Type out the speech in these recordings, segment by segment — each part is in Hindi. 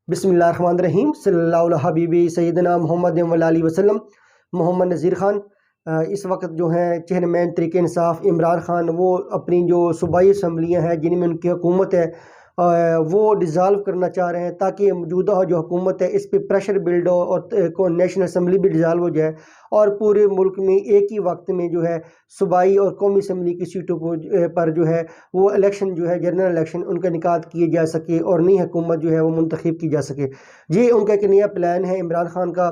बिस्मिल्लाहिर्रहमानिर्रहीम सल्लल्लाहु अलैहि हबीबी सैयदना मोहम्मद वल्लल्लाहु वसल्लम। मोहम्मद नज़ीर ख़ान इस वक्त जो है चेयरमैन तहरीक इंसाफ इमरान ख़ान वो अपनी जो सूबाई असम्बलियाँ हैं जिनमें उनकी हुकूमत है वो डिज़ाल्व करना चाह रहे हैं ताकि मौजूदा जो हुकूमत है इस पर प्रेशर बिल्ड हो और को नेशनल असम्बली भी डिज़ाल्व हो जाए और पूरे मुल्क में एक ही वक्त में जो है सूबाई और कौमी असम्बली की सीटों पर जो है वो इलेक्शन जो है जनरल इलेक्शन उनका इनेकाद किए जा सके और नई हुकूमत जो है वो मुंतखब की जा सके। ये उनका एक नया प्लान है इमरान खान का।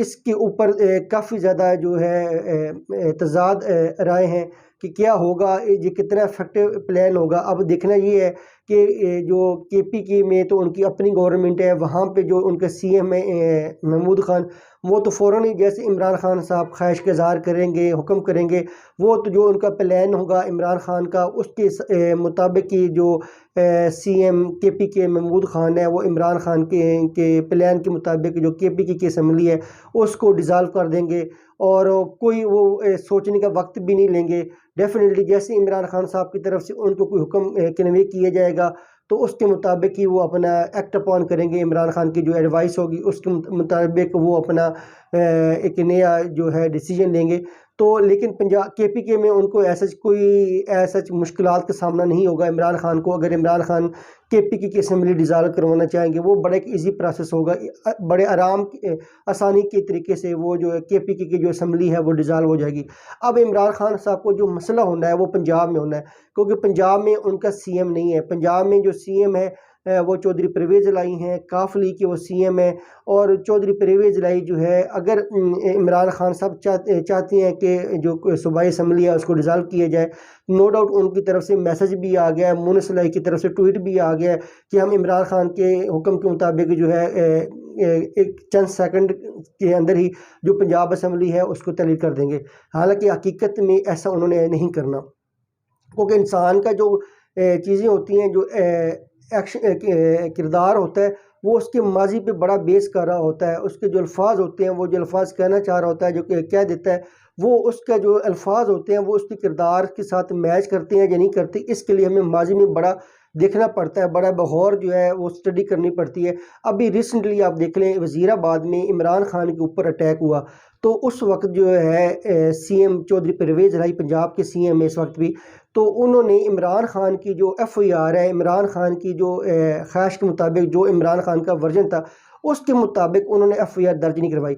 इसके ऊपर काफ़ी ज़्यादा जो है तज़ाद राय हैं कि क्या होगा, ये कितना इफेक्टिव प्लान होगा। अब देखना ये है कि जो केपीके में तो उनकी अपनी गवर्नमेंट है, वहाँ पे जो उनके सीएम है महमूद खान, वो तो फ़ौरन ही जैसे इमरान खान साहब ख्वाहिश का इज़हार करेंगे, हुक्म करेंगे, वो तो जो उनका प्लान होगा इमरान खान का उसके मुताबिक ही जो सीएम केपीके महमूद खान है वो इमरान खान के प्लान के मुताबिक जो केपीके की असम्बली है उसको डिज़ाल्व कर देंगे और कोई वो सोचने का वक्त भी नहीं लेंगे। डेफिनेटली जैसे इमरान खान साहब की तरफ से उनको कोई हुक्म कन्वे किया जाएगा तो उसके मुताबिक ही वो अपना एक्ट अपॉन करेंगे। इमरान खान की जो एडवाइस होगी उसके मुताबिक वो अपना एक नया जो है डिसीजन लेंगे। तो लेकिन पंजाब केपीके में उनको ऐसा मुश्किलात का सामना नहीं होगा इमरान खान को। अगर इमरान खान केपीके की असम्बली डिज़ाल्व करवाना चाहेंगे वो बड़ा एक ईजी प्रोसेस होगा, बड़े आसानी के तरीके से वो जो है केपीके की जो असम्बली है वो डिज़ाल्व हो जाएगी। अब इमरान खान साहब को जो मसला होना है वो पंजाब में होना है, क्योंकि पंजाब में उनका सीएम नहीं है। पंजाब में जो सीएम है वो चौधरी परवेज़ इलाही हैं, काफ लीग के वो सीएम है। और चौधरी परवेज़ इलाही जो है अगर इमरान खान साहब चाहते हैं कि जो सूबाई असम्बली है उसको डिज़ाल्व किया जाए, नो डाउट उनकी तरफ से मैसेज भी आ गया है, मुनस इलाही की तरफ से ट्वीट भी आ गया है कि हम इमरान खान के हुक्म के मुताबिक जो है एक चंद सेकंड के अंदर ही जो पंजाब असम्बली है उसको तहलील कर देंगे। हालांकि हकीकत में ऐसा उन्होंने नहीं करना, क्योंकि इंसान का जो चीज़ें होती हैं, जो एक्शन किरदार होता है वो उसके माजी पे बड़ा बेस कर रहा होता है। उसके जो अल्फाज होते हैं, वो जो अल्फाज कहना चाह रहा होता है, जो कह देता है, वो उसका जो अल्फाज होते हैं वो उसके किरदार के साथ मैच करते हैं या नहीं करते। इसके लिए हमें माजी में बड़ा देखना पड़ता है, बड़ा बगौर जो है वो स्टडी करनी पड़ती है। अभी रिसेंटली आप देख लें वज़ीराबाद में इमरान खान के ऊपर अटैक हुआ, तो उस वक्त जो है सीएम चौधरी परवेज़ इलाही पंजाब के सीएम है इस वक्त भी, तो उन्होंने इमरान खान की जो एफआईआर है, इमरान खान की जो ख्वाहिश के मुताबिक जो इमरान खान का वर्जन था उसके मुताबिक उन्होंने एफआईआर दर्ज नहीं करवाई।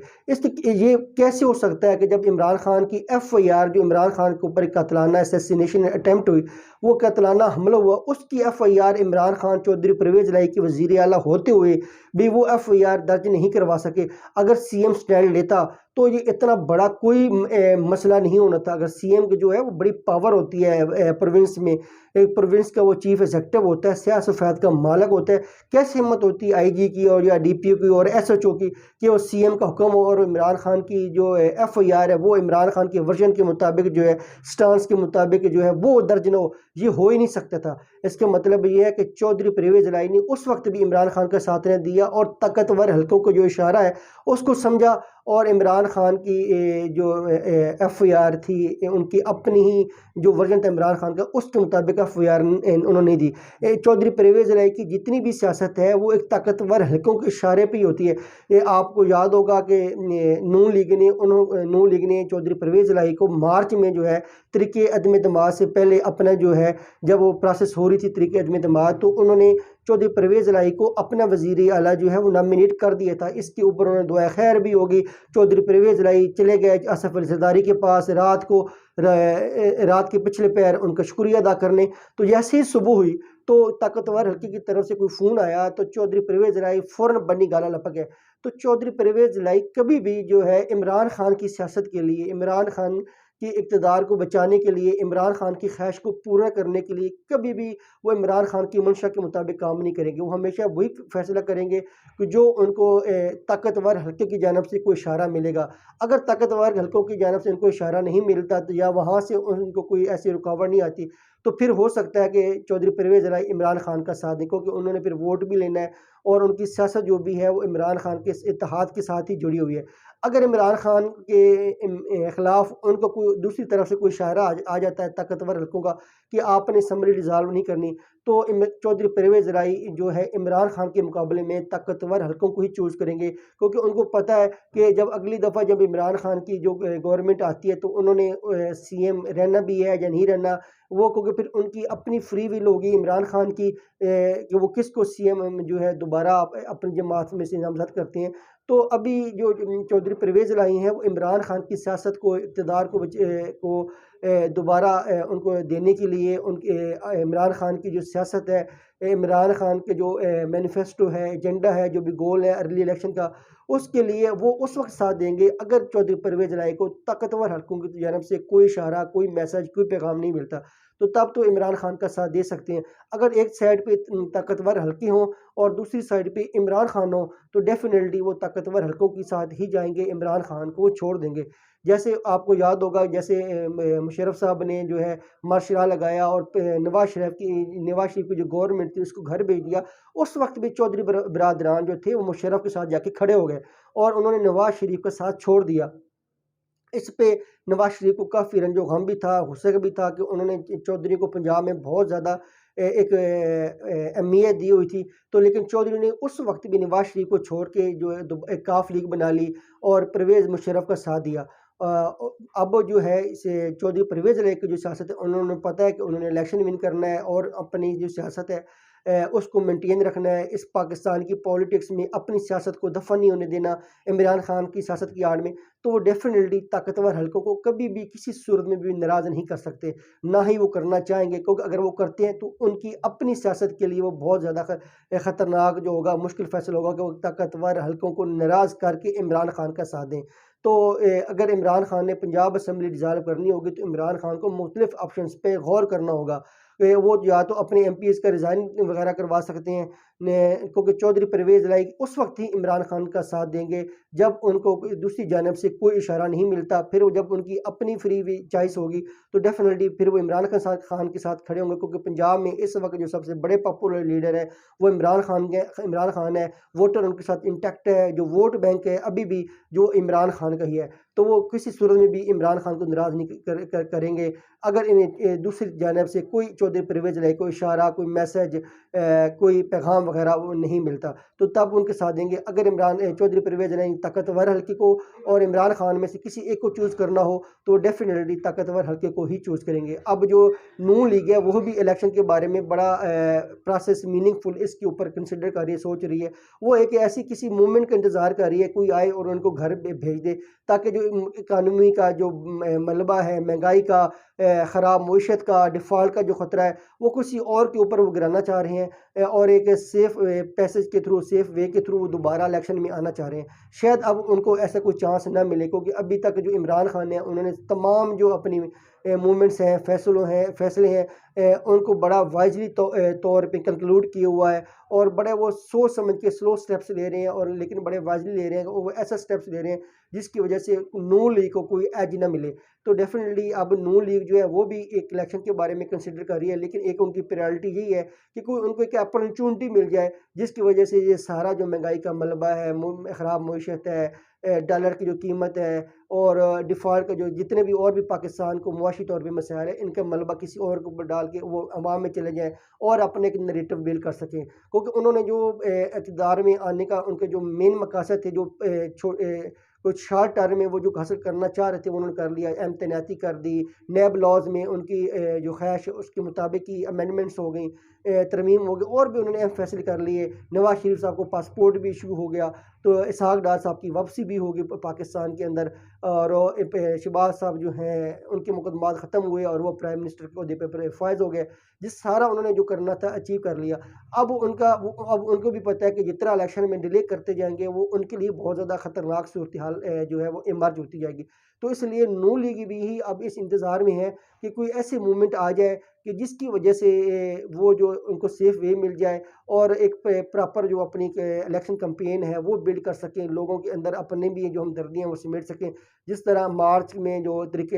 ये कैसे हो सकता है कि जब इमरान खान की एफआईआर जो इमरान खान के ऊपर कतलाना असैसिनेशन अटैम्प्ट हुई, वो कतलाना हमला हुआ, उसकी एफआईआर इमरान खान चौधरी परवेज़ इलाही के वज़ीर आला होते हुए भी वो एफआईआर दर्ज नहीं करवा सके। अगर सीएम स्टैंड लेता तो ये इतना बड़ा कोई मसला नहीं होना था। अगर सीएम की जो है वो बड़ी पावर होती है प्रोविंस में, एक प्रोविंस का वो चीफ एग्जीक्यूटिव होता है, सियाह सफ़ेद का मालिक होता है, कैसे हिम्मत होती है आईजी की और या डीपीओ की और एसएचओ की कि वो सीएम का हुक्म हो और इमरान खान की जो एफआईआर है वो इमरान खान के वर्जन के मुताबिक जो है स्टांस के मुताबिक जो है वो दर्ज न हो। ये हो ही नहीं सकता था। इसका मतलब ये है कि चौधरी परवेज़ इलाही ने उस वक्त भी इमरान खान का साथ नहीं दिया और ताकतवर हल्कों को जो इशारा है उसको समझा और इमरान खान की जो एफआईआर थी उनकी अपनी ही जो वर्जन था इमरान खान का उसके मुताबिक एफआईआर उन्होंने दी। चौधरी परवेज़ इलाही की जितनी भी सियासत है वो एक ताकतवर हल्कों के इशारे पे ही होती है। ये आपको याद होगा कि नून लीग ने चौधरी परवेज़ इलाही को मार्च में जो है तरीके अदम एतमाद से पहले अपना जो है जब वो प्रोसेस हो रही थी तरीके अदम एतमाद, तो उन्होंने चौधरी परवेज़ इलाही को अपना वज़ीर आला जो है वो नॉमिनेट कर दिया था। इसके ऊपर उन्होंने दुआ खैर भी होगी। चौधरी परवेज़ इलाही चले गए आसिफ अली ज़रदारी के पास रात के पिछले पैर उनका शुक्रिया अदा करने। तो जैसे ही सुबह हुई तो ताकतवर हल्के की तरफ से कोई फ़ोन आया तो चौधरी परवेज़ इलाही फ़ौरन बनी गाला लपक गए। तो चौधरी परवेज़ इलाही कभी भी जो है इमरान खान की सियासत के लिए, इमरान खान के इक़्तिदार को बचाने के लिए, इमरान खान की ख्वाहिश को पूरा करने के लिए कभी भी वो इमरान खान की मंशा के मुताबिक काम नहीं करेंगे। वो हमेशा वही फैसला करेंगे कि जो उनको ताकतवर हल्के की जानिब से कोई इशारा मिलेगा। अगर ताकतवर हल्कों की जानिब से उनको इशारा नहीं मिलता तो या वहाँ से उनको कोई ऐसी रुकावट नहीं आती, तो फिर हो सकता है कि चौधरी परवेज़ इलाही इमरान खान का साथ दें, क्योंकि उन्होंने फिर वोट भी लेना है और उनकी सियासत जो भी है वो इमरान खान के इत्तेहाद के साथ ही जुड़ी हुई है। अगर इमरान खान के ख़िलाफ़ उनको कोई दूसरी तरफ से कोई इशारा आ जाता है ताकतवर हल्कों का कि आपने असम्बली डिज़ाल्व नहीं करनी, तो चौधरी परवेज़ इलाही जो है इमरान खान के मुकाबले में ताकतवर हलकों को ही चूज़ करेंगे, क्योंकि उनको पता है कि जब अगली दफ़ा जब इमरान खान की जो गवर्नमेंट आती है तो उन्होंने सीएम रहना भी है या नहीं रहना, वो क्योंकि फिर उनकी अपनी फ्री विल होगी इमरान खान की कि वो किसको सीएम जो है दोबारा अपनी जमात में से नामज़द करते हैं। तो अभी जो चौधरी परवेज़ इलाही हैं वो इमरान खान की सियासत को, इक़्तिदार को दोबारा उनको देने के लिए उनके इमरान खान की जो सियासत है, इमरान खान के जो मैनिफेस्टो है, एजेंडा है, जो भी गोल है अर्ली इलेक्शन का, उसके लिए वो उस वक्त साथ देंगे अगर चौधरी परवेज़ इलाही को ताकतवर हलकों की जानब से कोई इशारा, कोई मैसेज, कोई पैगाम नहीं मिलता, तो तब तो इमरान खान का साथ दे सकते हैं। अगर एक साइड पे ताकतवर हल्के हों और दूसरी साइड पे इमरान खान हो, तो डेफिनेटली वो ताकतवर हलकों के साथ ही जाएंगे, इमरान खान को वो छोड़ देंगे। जैसे आपको याद होगा, जैसे मुशर्रफ साहब ने जो है मार्शल लगाया और नवाज शरीफ की जो गवर्नमेंट थी उसको घर भेज दिया। उस वक्त भी चौधरी बरादरान जो थे वो मुशर्रफ के साथ जाके खड़े हो गए और उन्होंने नवाज शरीफ का साथ छोड़ दिया। इस पे नवाज शरीफ को काफ़ी रंजो गम भी था, गुस्से भी था कि उन्होंने चौधरी को पंजाब में बहुत ज़्यादा एक अहमियत दी हुई थी। तो लेकिन चौधरी ने उस वक्त भी नवाज शरीफ को छोड़ के जो है एक काफ लीग बना ली और परवेज़ मुशर्रफ का साथ दिया। अब जो है इस चौधरी परवेज़ इलाही की जो सियासत है, उन्होंने पता है कि उन्होंने इलेक्शन विन करना है और अपनी जो सियासत है उसको मेंटेन रखना है। इस पाकिस्तान की पॉलिटिक्स में अपनी सियासत को दफ़न नहीं होने देना इमरान खान की सियासत की आड़ में। तो वो डेफिनेटली ताकतवर हलकों को कभी भी किसी सूरत में भी नाराज़ नहीं कर सकते, ना ही वो करना चाहेंगे, क्योंकि अगर वो करते हैं तो उनकी अपनी सियासत के लिए वो बहुत ज़्यादा ख़तरनाक जो होगा, मुश्किल फ़ैसला होगा कि वो ताकतवर हलकों को नाराज़ करके इमरान खान का साथ दें। तो अगर इमरान खान ने पंजाब असम्बली डिज़ाल्व करनी होगी तो इमरान खान को मुख्तलिफ ऑप्शंस पे गौर करना होगा। वो या तो अपने एमपीज़ का रिज़ाइन वगैरह करवा सकते हैं, क्योंकि चौधरी परवेज़ इलाही उस वक्त ही इमरान खान का साथ देंगे जब उनको दूसरी जानब से कोई इशारा नहीं मिलता। फिर वो जब उनकी अपनी फ्री वी चॉइस होगी तो डेफिनेटली फिर वो इमरान खान के साथ खड़े होंगे, क्योंकि पंजाब में इस वक्त जो सबसे बड़े पॉपुलर लीडर है वो इमरान खान है। वोटर उनके साथ इंटैक्ट है, जो वोट बैंक है अभी भी जो इमरान खान का ही है। तो वो किसी सूरत में भी इमरान खान को नाराज़ नहीं करेंगे अगर इन्हें दूसरी जानब से कोई चौधरी परवेज़ इलाही कोई इशारा, कोई मैसेज, कोई पैगाम वगैरह वो नहीं मिलता, तो तब उनके साथ देंगे। अगर चौधरी परवेज़ इलाही ताकतवर हल्के को और इमरान खान में से किसी एक को चूज़ करना हो तो डेफिनेटली ताकतवर हल्के को ही चूज़ करेंगे। अब जो नून लीग है वो भी इलेक्शन के बारे में बड़ा प्रोसेस मीनिंगफुल इसके ऊपर कंसिडर कर रही है, सोच रही है। वो एक ऐसी किसी मूवमेंट का इंतज़ार कर रही है, कोई आए और उनको घर भेज दे, ताकि जो इकानमी का जो मलबा है, महंगाई का, ख़राब मईशत का, डिफ़ॉल्ट का जो ख़तरा है वो किसी और के ऊपर वो गिराना चाह रहे हैं और एक सेफ़ पैसेज के थ्रू, सेफ़ वे के थ्रू वो दोबारा इलेक्शन में आना चाह रहे हैं। शायद अब उनको ऐसा कोई चांस ना मिले, क्योंकि अभी तक जो इमरान खान है उन्होंने तमाम जो अपनी मूवमेंट्स हैं, फैसले हैं, उनको बड़ा वाइजली तौर पे कंक्लूड किया हुआ है और बड़े वो सोच समझ के स्लो स्टेप्स ले रहे हैं, और लेकिन बड़े वाइजली ले रहे हैं। वो ऐसा स्टेप्स ले रहे हैं जिसकी वजह से नून लीग को कोई एज ना मिले। तो डेफिनेटली अब नून लीग जो है वो भी एक इलेक्शन के बारे में कंसिडर कर रही है, लेकिन एक उनकी प्रायोरिटी यही है कि कोई उनको एक अपॉर्चुनिटी मिल जाए जिसकी वजह से ये सारा जो महंगाई का मलबा है, ख़राब मईशत है, डॉलर की जो कीमत है और डिफ़ॉल्ट का जो जितने भी और भी पाकिस्तान को मुआशी तौर पे मसाइल है, इनका मलबा किसी और के ऊपर डाल के वो अवाम में चले जाएँ और अपने एक नैरेटिव बिल्ड कर सकें। क्योंकि उन्होंने जो इक़्तिदार में आने का उनके जो मेन मकासद थे, जो कुछ शॉर्ट टर्म में वो जो हासिल करना चाह रहे थे वो उन्होंने कर लिया। तैनाती कर दी, नैब लॉज में उनकी जो ख्वाहिश है उसके मुताबिक ही अमेंडमेंट्स हो गई, तरमीम हो गई, और भी उन्होंने अहम फैसले कर लिए। नवाज शरीफ साहब को पासपोर्ट भी इशू हो गया, तो इसहाक डार साहब की वापसी भी होगी पाकिस्तान के अंदर, और शहबाज साहब जो हैं उनके मुकदमात ख़त्म हुए और वो प्राइम मिनिस्टर के ओहदे पर फायज़ हो गए। जिस सारा उन्होंने जो करना था अचीव कर लिया। अब उनको भी पता है कि जितना इलेक्शन में डिले करते जाएंगे वो उनके लिए बहुत ज़्यादा ख़तरनाक सूरत हाल जो है वो इमर्ज होती जाएगी। तो इसलिए नून लीग भी ही अब इस इंतज़ार में है कि कोई ऐसी मूवमेंट आ जाए कि जिसकी वजह से वो जो उनको सेफ वे मिल जाए और एक प्रॉपर जो अपनी इलेक्शन कैंपेन है वो बिल्ड कर सकें, लोगों के अंदर अपने भी जो हमदर्दियाँ वो समेट सकें। जिस तरह मार्च में जो तरीके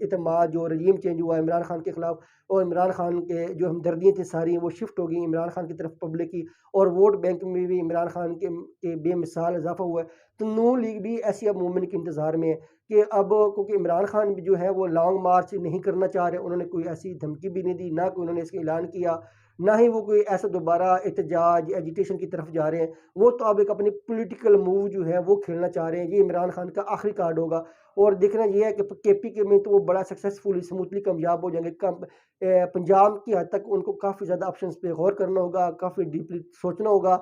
एतमाद जो रजीम चेंज हुआ इमरान खान के ख़िलाफ़, और इमरान खान के जो हमदर्दियाँ थी सारी वो शिफ्ट हो गई इमरान खान की तरफ पब्लिक की, और वोट बैंक में भी इमरान खान के बेमिसाल इजाफा हुआ है। तो नून लीग भी ऐसी अब मूवमेंट के इंतज़ार में है कि अब, क्योंकि इमरान खान भी जो है वो लॉन्ग मार्च नहीं करना चाह रहे, उन्होंने कोई ऐसी धमकी भी नहीं दी, ना कोई उन्होंने इसका ऐलान किया, ना ही वो कोई ऐसा दोबारा एहतजाज एजिटेशन की तरफ जा रहे हैं। वो तो अब एक अपनी पॉलिटिकल मूव जो है वो खेलना चाह रहे हैं। ये इमरान खान का आखिरी कार्ड होगा और देखना ये है कि केपी के में तो वो बड़ा सक्सेसफुली स्मूथली कामयाब हो जाएंगे। पंजाब की हद तक उनको काफ़ी ज़्यादा ऑप्शन पे गौर करना होगा, काफ़ी डीपली सोचना होगा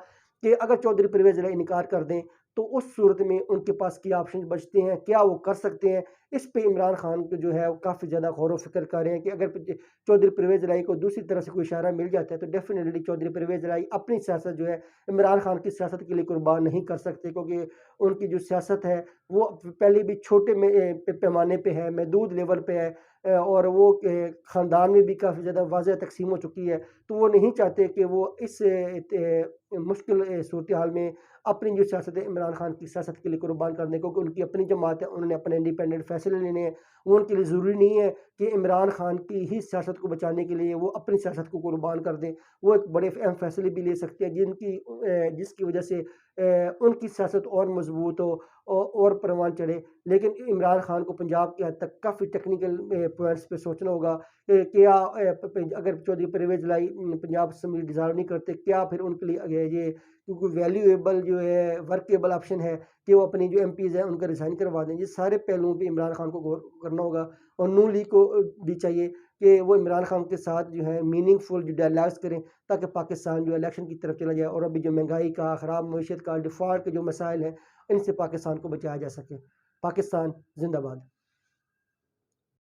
कि अगर चौधरी परवेज़ इलाही इनकार कर दें तो उस सूरत में उनके पास क्या ऑप्शन बचते हैं, क्या वो कर सकते हैं। इस पे इमरान खान को जो है वो काफ़ी ज़्यादा गौर व फिक्र कर रहे हैं कि अगर चौधरी परवेज़ इलाही को दूसरी तरह से कोई इशारा मिल जाता है तो डेफिनेटली चौधरी परवेज़ इलाही अपनी सियासत जो है इमरान खान की सियासत के लिए कुर्बान नहीं कर सकते, क्योंकि उनकी जो सियासत है वो पहले भी छोटे में पैमाने पे है, महदूद लेवल पे है, और वो ख़ानदान में भी काफ़ी ज़्यादा वाज़ेह तक़सीम हो चुकी है। तो वो नहीं चाहते कि वो इस मुश्किल सूरत हाल में अपनी जो सियासत है इमरान खान की सियासत के लिए कुर्बान कर दें, क्योंकि उनकी अपनी जमात है, उन्होंने अपने इंडिपेंडेंट फैसले लेने हैं। वो उनके लिए ज़रूरी नहीं है कि इमरान खान की ही सियासत को बचाने के लिए वो अपनी सियासत को कुर्बान कर दें। वो एक बड़े अहम फैसले भी ले सकते हैं जिसकी वजह से उनकी सियासत और मजबूत हो और परवान चढ़े। लेकिन इमरान खान को पंजाब की हद तक काफ़ी टेक्निकल पॉइंट्स पे सोचना होगा कि क्या अगर चौधरी परवेज़ इलाही पंजाब असेंबली डिज़ाल्व नहीं करते, क्या फिर उनके लिए ये क्योंकि वैल्यूएबल जो है वर्केबल ऑप्शन है कि वो अपनी जो एमपीज़ हैं उनका रिज़ाइन करवा दें। ये सारे पहलुओं पे इमरान खान को गौर करना होगा और नून लीग को भी चाहिए कि वो इमरान खान के साथ जो है मीनिंगफुल जो डायलॉग्स करें, ताकि पाकिस्तान जो इलेक्शन की तरफ चला जाए और अभी जो महंगाई का, ख़राब मईशत का, डिफ़ॉल्ट के जो मसाइल हैं, इनसे पाकिस्तान को बचाया जा सके। पाकिस्तान ज़िंदाबाद।